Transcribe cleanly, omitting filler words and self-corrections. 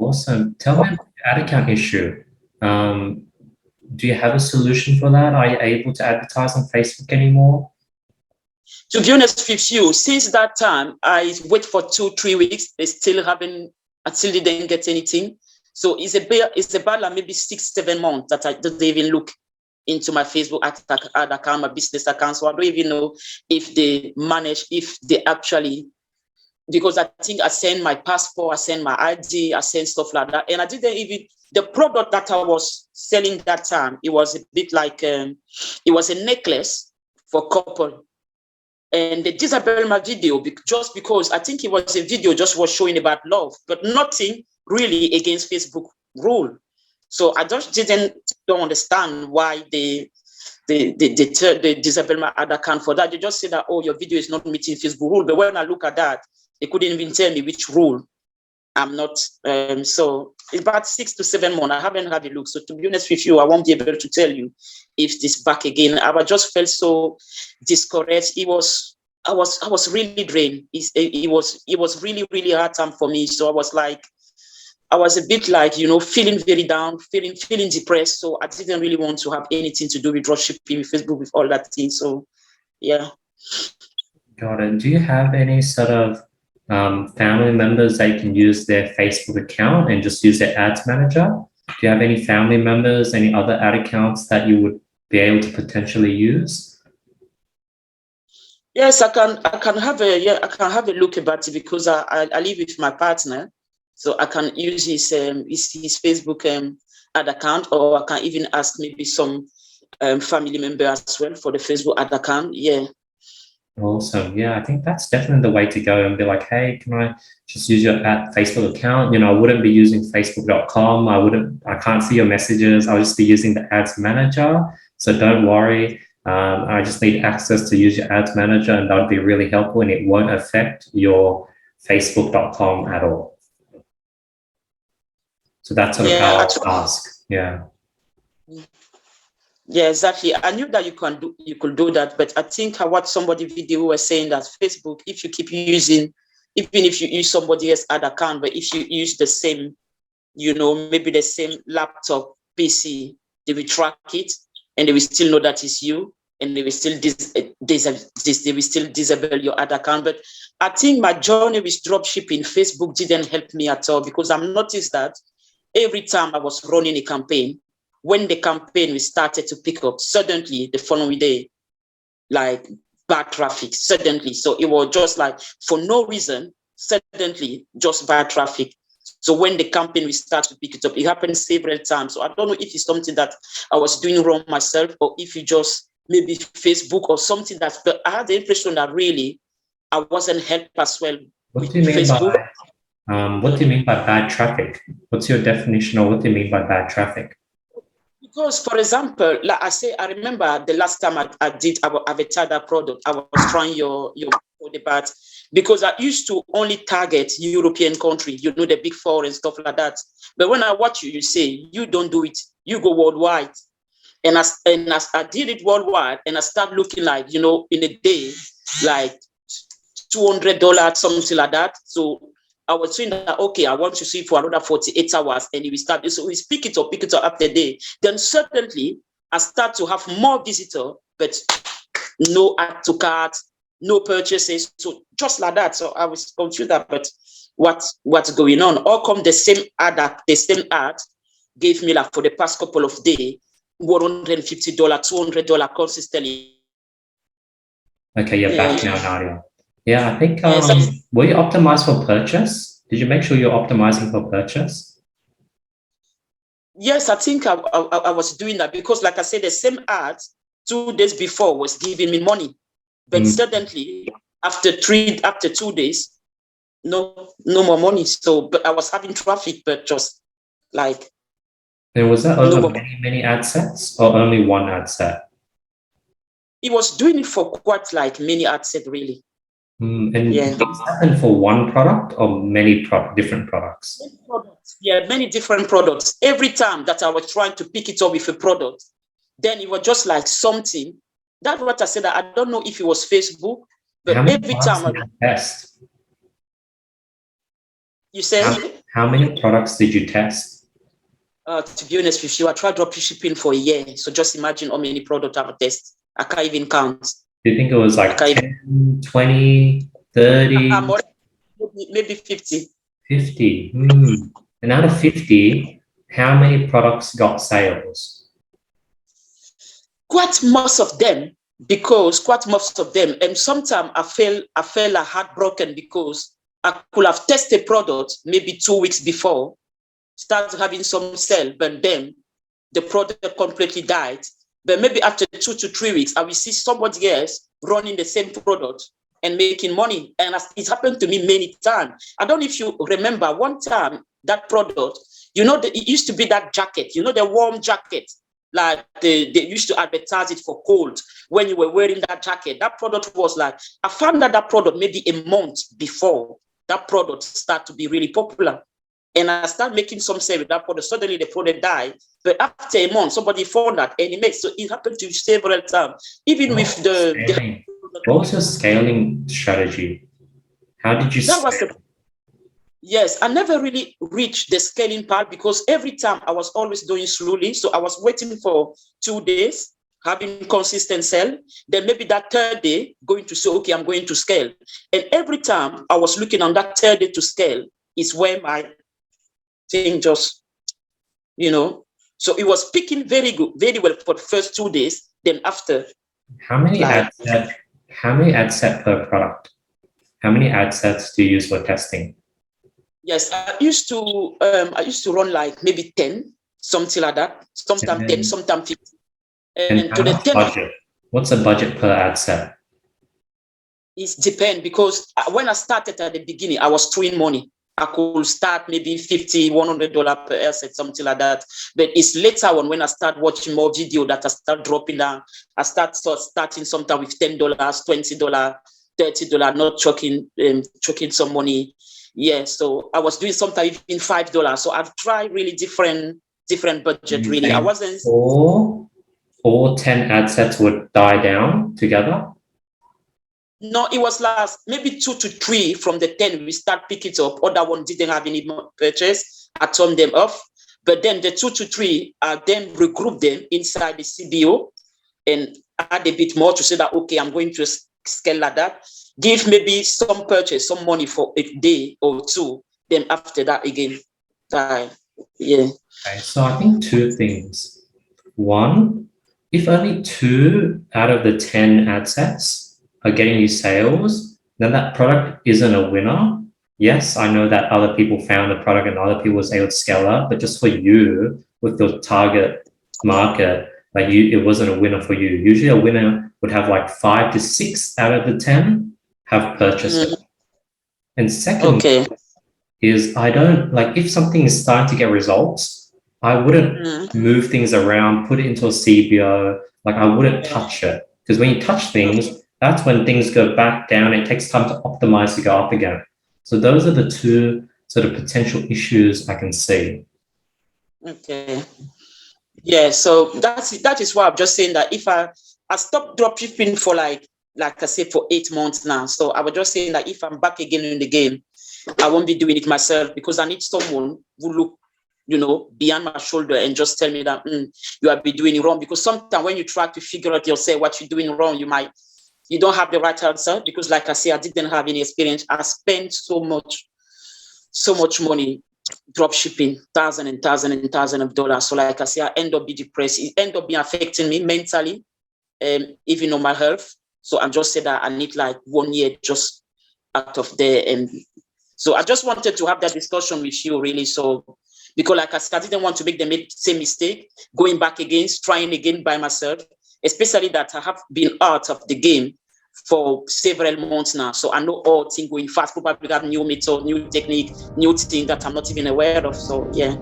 Awesome. Tell me about the ad account issue. Do you have a solution for that? Are you able to advertise on Facebook anymore? To be honest with you, since that time, I wait for 2-3 weeks. They still haven't, I still didn't get anything. So it's about like maybe 6-7 months that I don't even look into my Facebook ad account, my business account. So I don't even know if they manage, if they actually, because I think I send my passport, I send my ID, I send stuff like that. And I didn't even, the product that I was selling that time, it was a bit like, it was a necklace for couple. And they disabled my video just because I think it was a video just was showing about love, but nothing really against Facebook rule. So I just don't understand why they disabled my ad account for that. They just say that, oh, your video is not meeting Facebook rule. But when I look at that, they couldn't even tell me which rule I'm not. So it's about 6 to 7 months. I haven't had a look. So to be honest with you, I won't be able to tell you if this back again. I just felt so discouraged. I was really drained. It was really, really hard time for me. So I was a bit like, feeling very down, feeling depressed. So I didn't really want to have anything to do with dropshipping, with Facebook, with all that thing. So yeah. Got it. Do you have any sort of family members that can use their Facebook account and just use their ads manager? Do you have any family members, any other ad accounts that you would be able to potentially use? Yes, I can have a look about it because I live with my partner, so I can use his Facebook ad account, or I can even ask maybe some family member as well for the Facebook ad account. Yeah. Awesome. Yeah, I think that's definitely the way to go, and be like, hey, can I just use your Facebook account? I wouldn't be using facebook.com. I can't see your messages. I'll just be using the ads manager. So don't worry. I just need access to use your ads manager, and that would be really helpful, and it won't affect your facebook.com at all. So that's sort of how I'll ask. Yeah. Yeah, exactly. I knew that you could do that, but I think what somebody video was saying that Facebook, if you keep using, even if you use somebody else's ad account, but if you use the same, maybe the same laptop, PC, they will track it and they will still know that it's you, and they will still disable your ad account. But I think my journey with dropshipping, Facebook didn't help me at all, because I've noticed that every time I was running a campaign, when the campaign we started to pick up, suddenly the following day, like bad traffic, suddenly. So it was just like, for no reason, suddenly just bad traffic. So when the campaign we start to pick it up, it happened several times. So I don't know if it's something that I was doing wrong myself, or if it just maybe Facebook or something but I had the impression that really I wasn't helped as well with Facebook. What do you mean by bad traffic? What's your definition, or what do you mean by bad traffic? Because, for example, like I remember the last time I did our avatar product, I was trying your product, because I used to only target European countries, the big four and stuff like that. But when I watch you, you say, you don't do it, you go worldwide. And as I did it worldwide, and I start looking like, in a day, like $200, something like that. So I was saying that, okay, I want to see for another 48 hours, and we start. So we pick it up after day. Then suddenly I start to have more visitors, but no add to cart, no purchases. So just like that. So I was confused but what's going on? How come the same ad gave me, like, for the past couple of days, $150, $200 consistently? Okay, you're back now, Nadia. Yeah, I think, were you optimized for purchase? Did you make sure you're optimizing for purchase? Yes, I think I was doing that, because, like I said, the same ad 2 days before was giving me money. But suddenly, after 2 days, no more money. So, but I was having traffic, but just like. And was that over many ad sets, or only one ad set? He was doing it for quite like many ad sets, really. And did this happen for one product or many different products? Many products. Yeah, many different products. Every time that I was trying to pick it up with a product, then it was just like something. That's what I said. I don't know if it was Facebook, but every time test. You say? How many products did you test? To be honest with you, I tried dropshipping for a year. So just imagine how many products I've tested. I can't even count. Do you think it was like 10, 20, 30? Maybe 50. 50. And out of 50, how many products got sales? Quite most of them, and sometimes I felt like heartbroken because I could have tested product maybe 2 weeks before, started having some sale, but then the product completely died. But maybe after 2 to 3 weeks, I will see somebody else running the same product and making money. And it's happened to me many times. I don't know if you remember one time that product, it used to be that jacket, the warm jacket, like they used to advertise it for cold when you were wearing that jacket. That product was like, I found that product maybe a month before that product started to be really popular. And I started making some sale with that product. Suddenly the product died. But after a month, somebody found that and it makes, so it happened to several times. Even with the what was your scaling strategy? How did you scale? Yes, I never really reached the scaling part because every time I was always doing slowly. So I was waiting for 2 days, having consistent sale. Then maybe that third day, going to say, okay, I'm going to scale. And every time I was looking on that third day to scale is where my thing just, so it was picking very good, very well for the first 2 days. Then after, how many ad set per product? How many ad sets do you use for testing? Yes, I used to run like maybe 10, something like that. Sometimes 10, sometimes 50. And to the 10 budget. What's the budget per ad set? It depends because when I started at the beginning, I was throwing money. I could start maybe $50, $100 per ad set, something like that. But it's later on when I start watching more video that I start dropping down. I starting sometimes with $10, $20, $30, not choking some money. Yeah, so I was doing sometimes even $5. So I've tried really different budget. Really, I wasn't. All 10 ad sets would die down together. No, it was last maybe 2 to 3 from the 10 we start picking it up. Other one didn't have any more purchase. I turned them off. But then the 2 to 3, I then regroup them inside the CBO and add a bit more to say that, okay, I'm going to scale like that. Give maybe some purchase, some money for a day or two. Then after that again, yeah. Okay, so I think 2 things. One, if only 2 out of the 10 ad sets are getting you sales, then that product isn't a winner. Yes, I know that other people found the product and other people was able to scale up, but just for you with your target market, like it wasn't a winner for you. Usually a winner would have like 5 to 6 out of the 10 have purchased it. And second is I don't like if something is starting to get results, I wouldn't move things around, put it into a CBO. Like I wouldn't touch it because when you touch things, that's when things go back down. It takes time to optimize to go up again. So those are the 2 sort of potential issues I can see. Okay. Yeah. So that is why I'm just saying that if I stopped dropshipping for like I said, for 8 months now. So I was just saying that if I'm back again in the game, I won't be doing it myself because I need someone who look, beyond my shoulder and just tell me that you have been doing it wrong. Because sometimes when you try to figure out yourself what you're doing wrong, you don't have the right answer because like I say, I didn't have any experience. I spent so much money drop shipping, thousands and thousands of dollars. So like I say, I end up being depressed. It end up being affecting me mentally, even on my health. So I'm just saying that I need like 1 year just out of there. And so I just wanted to have that discussion with you really. So, because like I said, I didn't want to make the same mistake, going back again, trying again by myself, especially that I have been out of the game for several months now. So I know all things going fast, probably have new method, new technique, new thing that I'm not even aware of. So yeah.